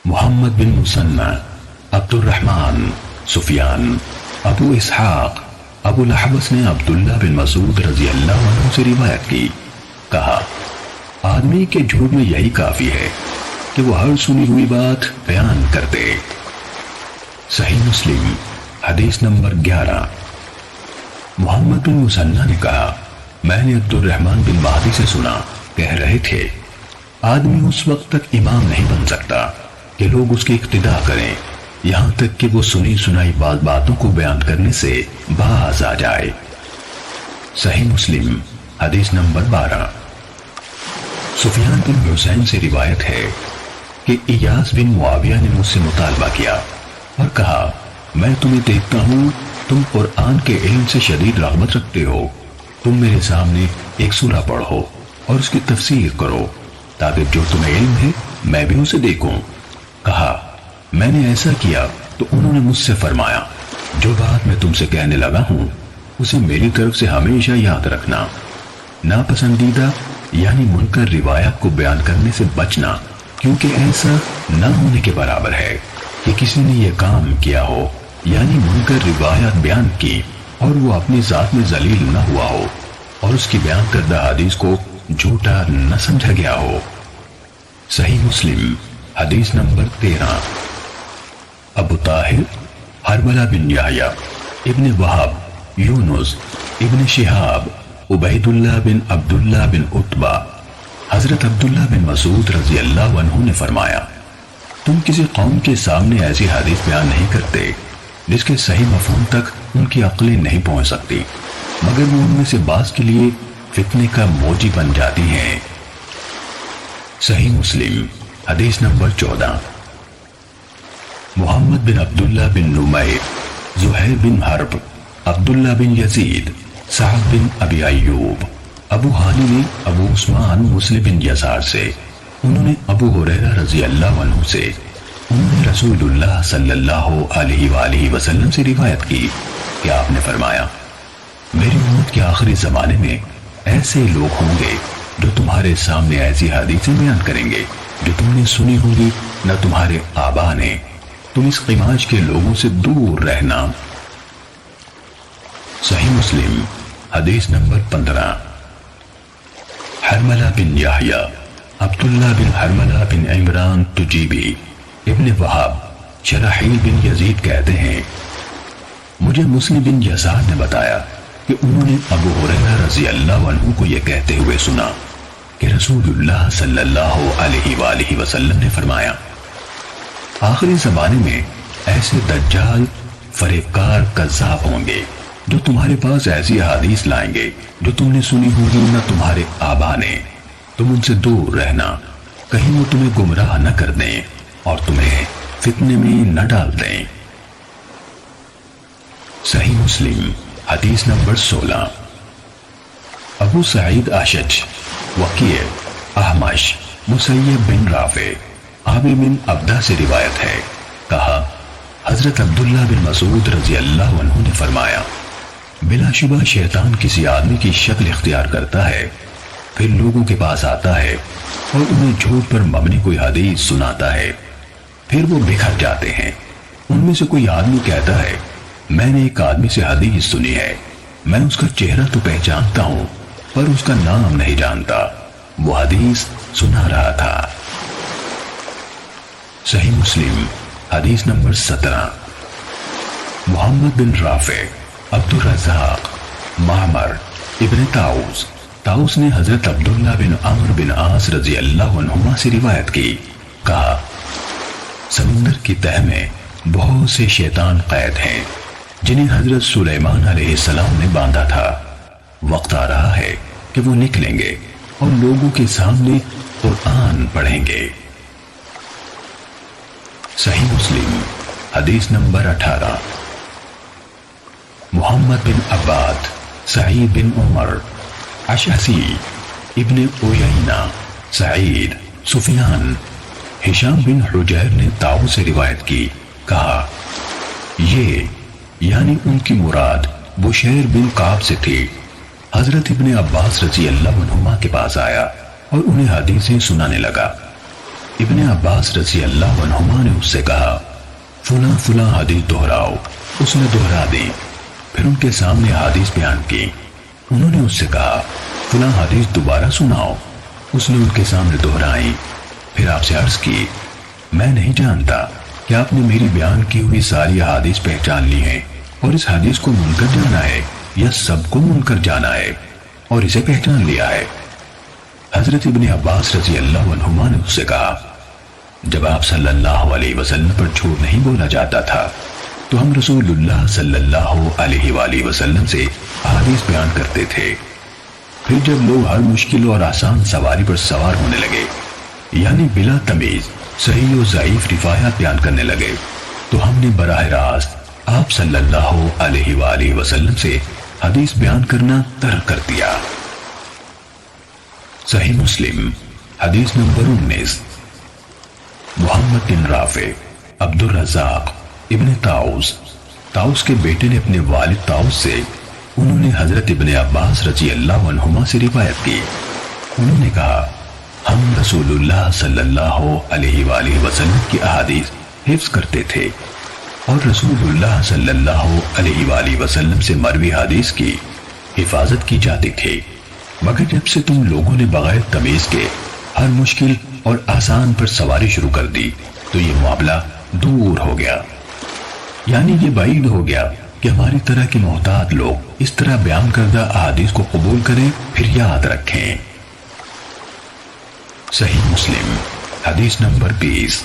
محمد بن مسنہ، عبد الرحمن، سفیان، ابو اسحاق، ابو الاحوص نے عبداللہ بن مسعود رضی اللہ عنہ سے روایت کی، کہا آدمی کے جھوٹ میں یہی کافی ہے کہ وہ ہر سنی ہوئی بات بیان کر دے۔ صحیح مسلم حدیث نمبر 11۔ محمد بن مسنہ نے کہا میں نے عبد الرحمن بن مہدی سے سنا، کہہ رہے تھے آدمی اس وقت تک امام نہیں بن سکتا کہ لوگ اس کی اقتداء کریں، یہاں تک کہ وہ سنی سنائی باتوں کو بیان کرنے سے باز آ جائے۔ صحیح مسلم حدیث نمبر 12۔ سفیان بن حسین سے روایت ہے کہ ایاس بن معاویہ نے مجھ سے مطالبہ کیا اور کہا میں تمہیں دیکھتا ہوں تم قرآن کے علم سے شدید رغبت رکھتے ہو، تم میرے سامنے ایک سورہ پڑھو اور اس کی تفسیر کرو تاکہ جو تمہیں علم ہے میں بھی اسے دیکھوں۔ کہا میں نے ایسا کیا تو انہوں نے مجھ سے فرمایا جو بات میں تم سے کہنے لگا ہوں اسے میری طرف سے ہمیشہ یاد رکھنا، ناپسندیدہ یعنی منکر روایات کو بیان کرنے سے بچنا، کیونکہ ایسا نہ ہونے کے برابر ہے کہ کسی نے یہ کام کیا ہو یعنی منکر روایات بیان کی اور وہ اپنی ذات میں ذلیل نہ ہوا ہو اور اس کی بیان کردہ حدیث کو جھوٹا نہ سمجھا گیا ہو۔ صحیح مسلم حدیث نمبر 13۔ ابو طاہر حرملہ بن یحییٰ، ابن وہب، یونس، ابن شہاب، عبید اللہ بن عبداللہ بن عتبہ، حضرت عبداللہ بن مسعود رضی اللہ عنہ نے فرمایا تم کسی قوم کے سامنے ایسی حدیث بیان نہیں کرتے جس کے صحیح مفہوم تک ان کی عقلیں نہیں پہنچ سکتی، مگر وہ ان میں سے بعض کے لیے فتنے کا موجی بن جاتی ہیں۔ صحیح مسلم حدیث نمبر 14۔ محمد بن عبداللہ بن نمیر، زہیر بن حرب، عبداللہ بن یزید، سعد بن ابی ایوب، ابو حانی نے ابو عثمان مسلم بن یسار سے، انہوں نے ابو ہریرہ رضی اللہ عنہ سے، انہوں نے رسول اللہ صلی اللہ علیہ وآلہ وسلم سے روایت کی کہ آپ نے فرمایا میری امت کے آخری زمانے میں ایسے لوگ ہوں گے جو تمہارے سامنے ایسی حدیثیں بیان کریں گے جو تم نے سنی ہوگی نہ تمہارے آبا نے، تم اس قماش کے لوگوں سے دور رہنا۔ صحیح مسلم حدیث نمبر 15۔ حرملہ بن یحییٰ، عبداللہ بن حرملہ بن عمران تجیبی، ابن وہب، شرحیل بن یزید کہتے ہیں مجھے مسلم بن یسار نے بتایا کہ انہوں نے ابو ہریرہ رضی اللہ عنہ کو یہ کہتے ہوئے سنا کہ رسول اللہ صلی اللہ علیہ وآلہ وسلم نے فرمایا آخری زمانے میں ایسے دجال فریبکار کذاب ہوں گے جو تمہارے پاس ایسی حدیث لائیں گے جو تم نے سنی ہوگی نہ تمہارے آبا نے، تم ان سے دور رہنا کہیں وہ تمہیں گمراہ نہ کر دیں اور تمہیں فتنے میں نہ ڈال دیں۔ صحیح مسلم حدیث نمبر 16۔ ابو سعید اشج، وکیع، احمش، مسیب بن رافع، عامر بن عبدہ سے روایت ہے، کہا حضرت عبداللہ بن مسعود رضی اللہ عنہ نے فرمایا بلا شبہ شیطان کسی آدمی کی شکل اختیار کرتا ہے، پھر لوگوں کے پاس آتا ہے اور انہیں جھوٹ پر مبنی کوئی حدیث سناتا ہے، پھر وہ بکھر جاتے ہیں۔ ان میں سے کوئی آدمی کہتا ہے میں نے ایک آدمی سے حدیث سنی ہے، میں اس کا چہرہ تو پہچانتا ہوں پر اس کا نام نہیں جانتا، وہ حدیث سنا رہا تھا۔ صحیح مسلم حدیث نمبر 17۔ محمد بن رافع، عبد الرزاق، معمر، ابن طاؤس، طاؤس نے حضرت عبداللہ بن عمرو بن عاص رضی اللہ عنہما سے روایت کی، کہا سمندر کی تہ میں بہت سے شیطان قید ہیں جنہیں حضرت سلیمان علیہ السلام نے باندھا تھا، وقت آ رہا ہے کہ وہ نکلیں گے اور لوگوں کے سامنے قرآن پڑھیں گے۔ صحیح مسلم حدیث نمبر 18۔ محمد بن عباد، سعید بن عمر، اشعثی، ابن عیینہ، سعید، سفیان، ہشام بن حجیر نے طاؤس سے روایت کی، کہا یہ یعنی ان کی مراد بشیر بن کعب سے تھی، حضرت ابن عباس رضی اللہ عنہما کے پاس آیا اور انہیں حدیثیں سنانے لگا۔ ابن عباس رضی اللہ عنہما نے اس سے کہا فلاں فلاں حدیث دہراؤ۔ اس نے دہرا دی، پھر ان کے سامنے حدیث بیان کی۔ انہوں نے اس سے کہا فلاں حدیث دوبارہ سناؤ۔ اس نے ان کے سامنے دہرائی، پھر آپ سے عرض کی میں نہیں جانتا کہ آپ نے میری بیان کی ہوئی ساری حدیث پہچان لی ہیں اور اس حدیث کو منکر جانا ہے یا سب کو منکر جانا ہے اور اسے پہچان لیا ہے۔ حضرت ابن عباس رضی اللہ عنہما نے اس سے کہا جب آپ صلی اللہ علیہ وسلم پر جھوٹ نہیں بولا جاتا تھا تو ہم رسول اللہ صلی اللہ علیہ وآلہ وسلم سے حدیث بیان کرتے تھے، پھر جب لوگ ہر مشکل اور آسان سواری پر سوار ہونے لگے یعنی بلا تمیز صحیح و ضعیف روایات بیان کرنے لگے تو ہم نے براہ راست آپ صلی اللہ علیہ وآلہ وسلم سے حدیث بیان کرنا ترک کر دیا۔ صحیح مسلم حدیث نمبر 19۔ محمد بن رافع، عبد الرزاق ابن طاؤس کے بیٹے نے اپنے والد طاؤس سے، انہوں نے حضرت ابن عباس رضی اللہ عنہما سے روایت کی، انہوں نے کہا ہم رسول اللہ صلی اللہ علیہ وآلہ وسلم کی احادیث حفظ کرتے تھے اور رسول اللہ صلی اللہ علیہ وآلہ وسلم سے مروی حدیث کی حفاظت کی جاتی تھی، مگر جب سے تم لوگوں نے بغیر تمیز کے ہر مشکل اور آسان پر سواری شروع کر دی تو یہ معاملہ دور ہو گیا، یعنی یہ بعید ہو گیا کہ ہماری طرح کے محتاط لوگ اس طرح بیان کردہ احادیث کو قبول کریں پھر یاد رکھیں۔ صحیح مسلم حدیث نمبر 20۔